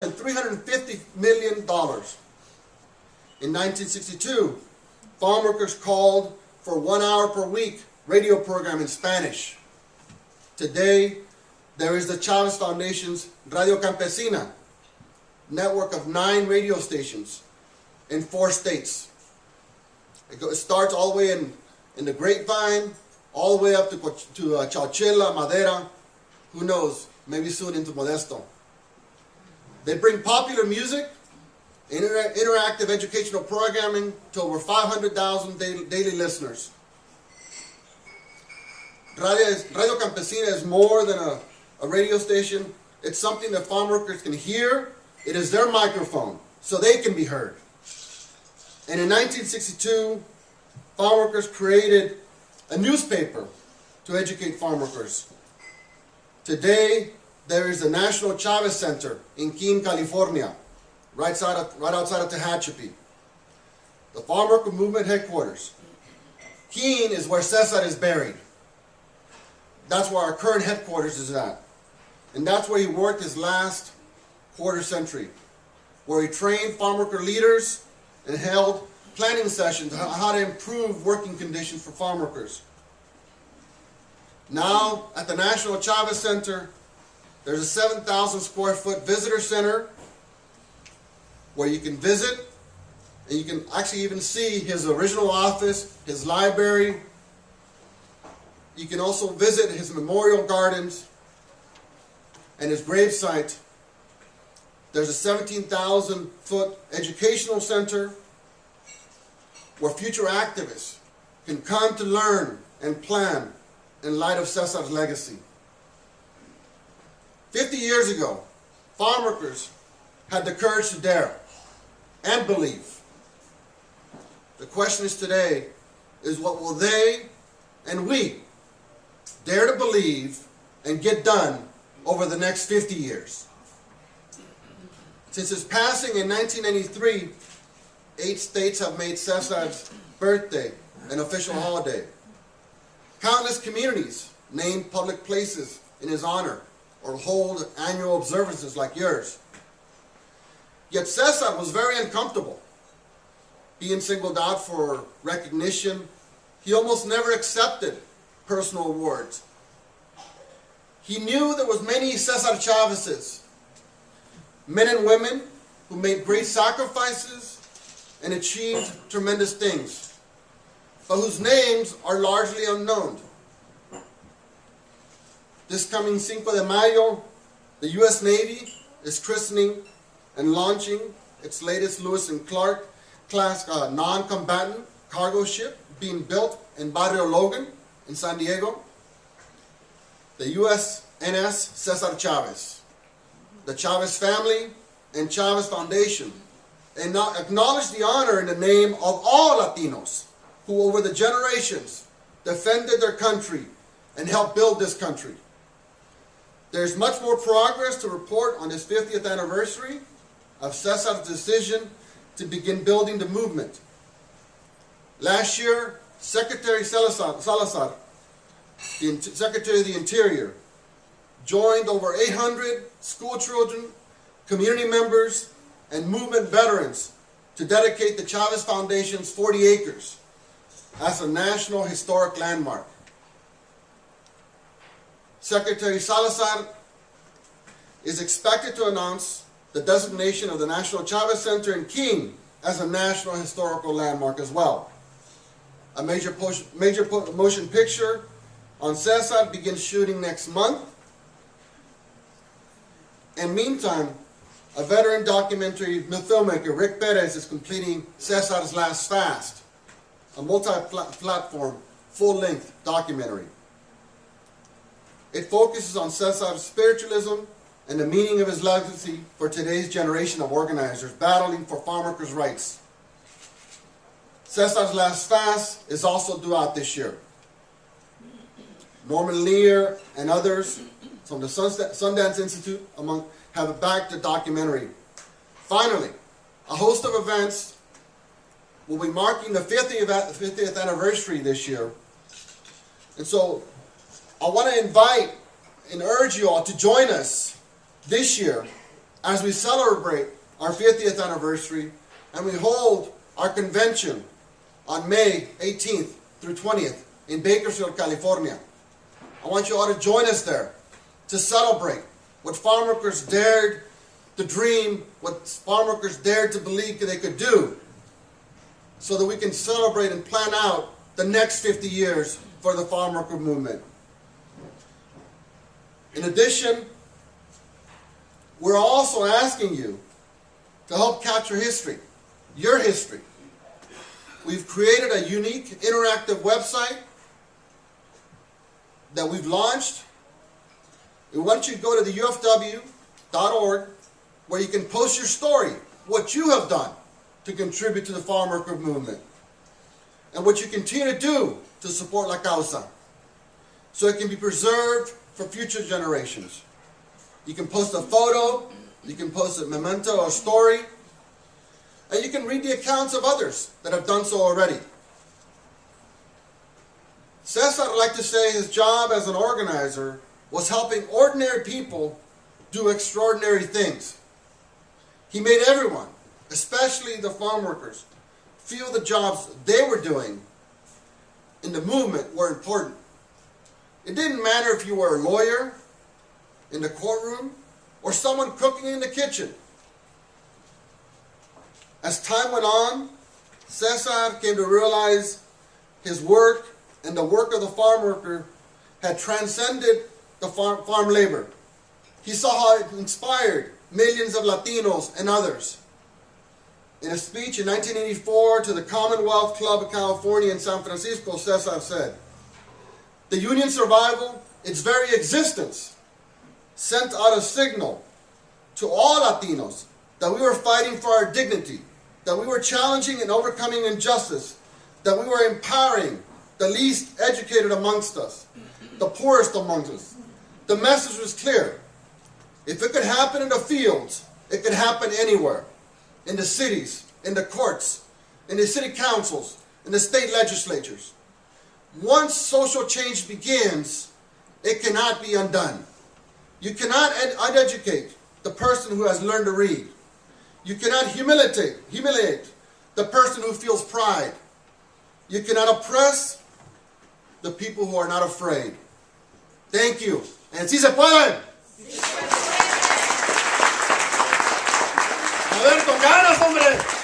and $350 million. In 1962, farm workers called for 1 hour per week radio program in Spanish. Today, there is the Chavez Foundation's Radio Campesina, network of 9 radio stations in 4 states. It starts all the way in the Grapevine, all the way up to Chowchilla, Madera, who knows, maybe soon into Modesto. They bring popular music, interactive educational programming to over 500,000 daily listeners. Radio Campesina is more than a radio station. It's something that farm workers can hear. It is their microphone, so they can be heard. And in 1962, farm workers created a newspaper to educate farm workers. Today, there is the National Chavez Center in Keene, California, right outside of Tehachapi, the farm worker movement headquarters. Keene is where Cesar is buried. That's where our current headquarters is at. And that's where he worked his last quarter century, where he trained farm worker leaders and held planning sessions on how to improve working conditions for farm workers. Now, at the National Chavez Center, there's a 7,000 square foot visitor center where you can visit, and you can actually even see his original office, his library. You can also visit his memorial gardens and his gravesite. There's a 17,000 foot educational center where future activists can come to learn and plan in light of Cesar's legacy. 50 years ago, farm workers had the courage to dare and believe. The question is today is, what will they and we dare to believe and get done over the next 50 years? Since his passing in 1993, 8 states have made Cesar's birthday an official holiday. Countless communities named public places in his honor or hold annual observances like yours. Yet Cesar was very uncomfortable being singled out for recognition. He almost never accepted personal awards. He knew there was many Cesar Chavezes, men and women who made great sacrifices and achieved tremendous things, but whose names are largely unknown. This coming Cinco de Mayo, the U.S. Navy is christening and launching its latest Lewis and Clark class non-combatant cargo ship being built in Barrio Logan in San Diego. The USNS Cesar Chavez, the Chavez family and Chavez Foundation acknowledge the honor in the name of all Latinos who over the generations defended their country and helped build this country. There's much more progress to report on this 50th anniversary of Cesar's decision to begin building the movement. Last year, Secretary Salazar, the Secretary of the Interior, joined over 800 school children, community members, and movement veterans to dedicate the Chavez Foundation's 40 acres as a National Historic Landmark. Secretary Salazar is expected to announce the designation of the National Chavez Center in Keene as a National Historical Landmark as well. A major motion picture on Cesar begins shooting next month. And meantime, a veteran documentary filmmaker, Rick Perez, is completing Cesar's Last Fast, a multi-platform, full-length documentary. It focuses on Cesar's spiritualism and the meaning of his legacy for today's generation of organizers battling for farm workers' rights. Cesar's Last Fast is also due out this year. Norman Lear and others from the Sundance Institute have backed the documentary. Finally, a host of events will be marking the 50th anniversary this year. And so I want to invite and urge you all to join us this year as we celebrate our 50th anniversary and we hold our convention on May 18th through 20th in Bakersfield, California. I want you all to join us there to celebrate what farm workers dared to dream, what farm workers dared to believe they could do, so that we can celebrate and plan out the next 50 years for the farm worker movement. In addition, we're also asking you to help capture history, your history. We've created a unique interactive website that we've launched. We want you to go to the ufw.org, where you can post your story, what you have done to contribute to the farm worker movement, and what you continue to do to support La Causa, so it can be preserved for future generations. You can post a photo, you can post a memento or story, and you can read the accounts of others that have done so already. Cesar would like to say his job as an organizer was helping ordinary people do extraordinary things. He made everyone, especially the farm workers, feel the jobs they were doing in the movement were important. It didn't matter if you were a lawyer in the courtroom or someone cooking in the kitchen. As time went on, Cesar came to realize his work and the work of the farm worker had transcended the farm labor. He saw how it inspired millions of Latinos and others. In a speech in 1984 to the Commonwealth Club of California in San Francisco, Cesar said, "The union survival, its very existence, sent out a signal to all Latinos that we were fighting for our dignity, that we were challenging and overcoming injustice, that we were empowering the least educated amongst us, the poorest amongst us." The message was clear. If it could happen in the fields, it could happen anywhere. In the cities, in the courts, in the city councils, in the state legislatures. Once social change begins, it cannot be undone. You cannot uneducate the person who has learned to read. You cannot humiliate the person who feels pride. You cannot oppress the people who are not afraid. Thank you. And si se puede. A ver, con ganas, hombre.